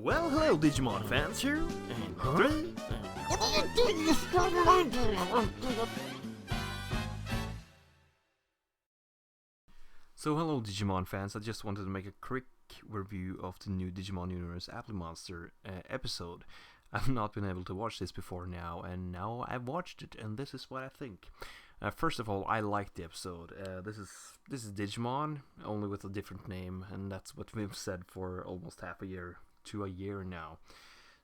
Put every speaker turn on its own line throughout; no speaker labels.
Well, hello, Digimon fans here. And three. So, hello, Digimon fans. I just wanted to make a quick review of the new Digimon Universe Appli Monster episode. I've not been able to watch this before now, and now I've watched it, and this is what I think. First of all, I liked the episode. This is Digimon, only with a different name, and that's what we've said for almost half a year to a year now.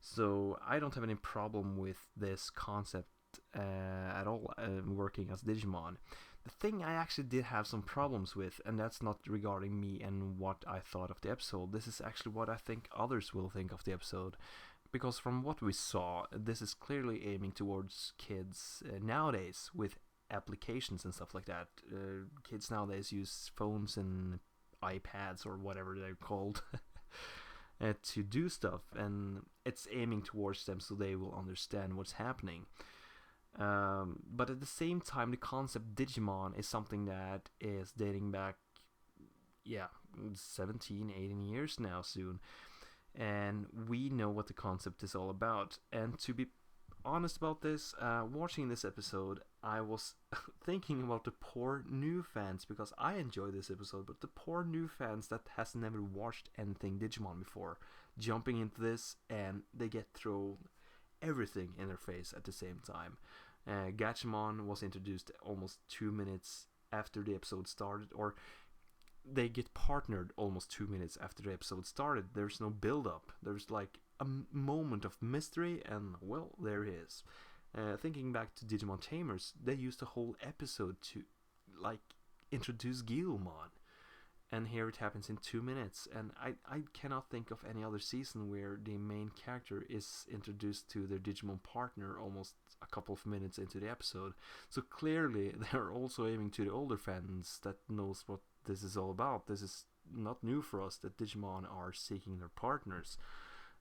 So I don't have any problem with this concept at all, working as Digimon. The thing I actually did have some problems with, and that's not regarding me and what I thought of the episode. This is actually what I think others will think of the episode. Because from what we saw, this is clearly aiming towards kids nowadays with applications and stuff like that. Kids nowadays use phones and iPads or whatever they're called to do stuff, and it's aiming towards them so they will understand what's happening. But at the same time, the concept Digimon is something that is dating back, 17, 18 years now soon. And we know what the concept is all about. And to be honest about this, watching this episode, I was thinking about the poor new fans, because I enjoy this episode, but the poor new fans that has never watched anything Digimon before, jumping into this and they get thrown everything in their face at the same time. Gatchmon was introduced almost 2 minutes after the episode started, or they get partnered almost 2 minutes after the episode started. There's no build-up. There's like a moment of mystery, and well, there it is. Thinking back to Digimon Tamers, they used a whole episode to like introduce Guilmon, and here it happens in 2 minutes. And I cannot think of any other season where the main character is introduced to their Digimon partner almost a couple of minutes into the episode. So clearly they're also aiming to the older fans that knows what this is all about. This is not new for us that Digimon are seeking their partners.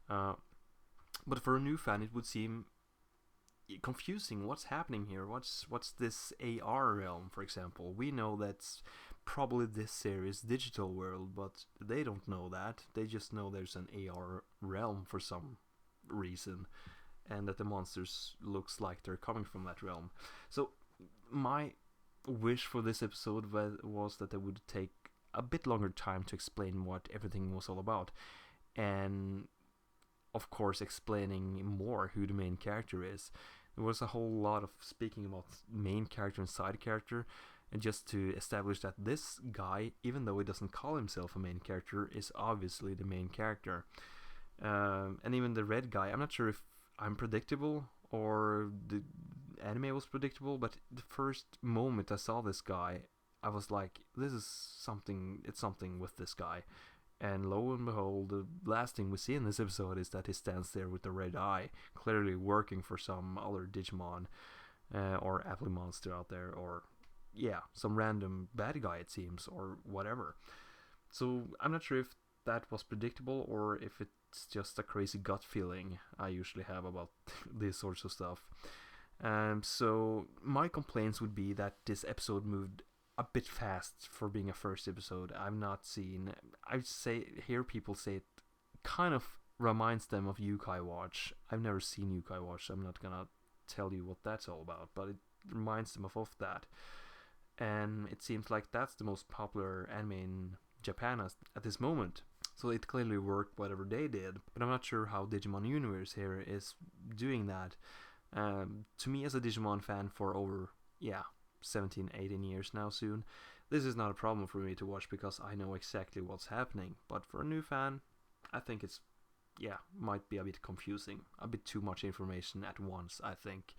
But for a new fan, it would seem confusing. What's happening here? What's this AR realm, for example? We know that's probably this series digital world, but they don't know that. They just know there's an AR realm for some reason, and that the monsters looks like they're coming from that realm. So my wish for this episode was that they would take a bit longer time to explain what everything was all about, and of course explaining more who the main character is. There was a whole lot of speaking about main character and side character, and just to establish that this guy, even though he doesn't call himself a main character, is obviously the main character. And even the red guy, I'm not sure if I'm predictable or the anime was predictable, but the first moment I saw this guy, I was like, this is something, it's something with this guy. And lo and behold, the last thing we see in this episode is that he stands there with the red eye, clearly working for some other Digimon or Appli monster out there, or some random bad guy it seems, or whatever. So I'm not sure if that was predictable or if it's just a crazy gut feeling I usually have about these sorts of stuff. So my complaints would be that this episode moved a bit fast for being a first episode. I hear people say it kind of reminds them of Yukai Watch. I've never seen Yukai Watch, so I'm not gonna tell you what that's all about, but it reminds them of that. And it seems like that's the most popular anime in Japan at this moment. So it clearly worked whatever they did, but I'm not sure how Digimon Universe here is doing that. To me, as a Digimon fan for over 17, 18 years now soon, this is not a problem for me to watch because I know exactly what's happening. But for a new fan, I think it's might be a bit confusing, a bit too much information at once, I think.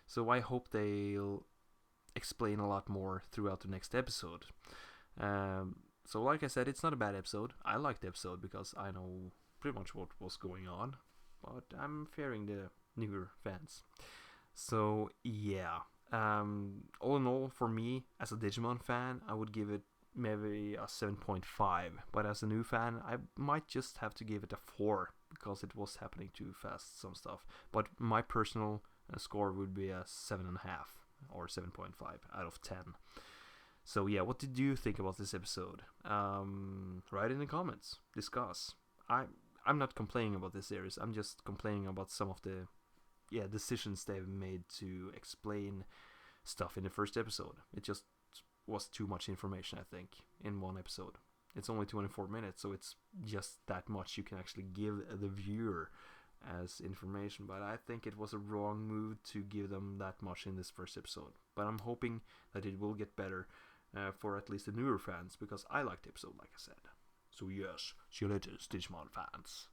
So I hope they'll explain a lot more throughout the next episode. So like I said, it's not a bad episode. I liked the episode because I know pretty much what was going on, but I'm fearing the newer fans. So all in all, for me as a Digimon fan, I would give it maybe a 7.5, but as a new fan, I might just have to give it a 4 because it was happening too fast, some stuff. But my personal score would be a 7.5 or 7.5 out of 10. So what did you think about this episode? Write in the comments, discuss. I I'm not complaining about this series. I'm just complaining about some of the decisions they've made to explain stuff in the first episode. It just was too much information, I think, in one episode. It's only 24 minutes, so it's just that much you can actually give the viewer as information. But I think it was a wrong move to give them that much in this first episode. But I'm hoping that it will get better for at least the newer fans, because I liked the episode, like I said. So yes, see you later, Digimon fans.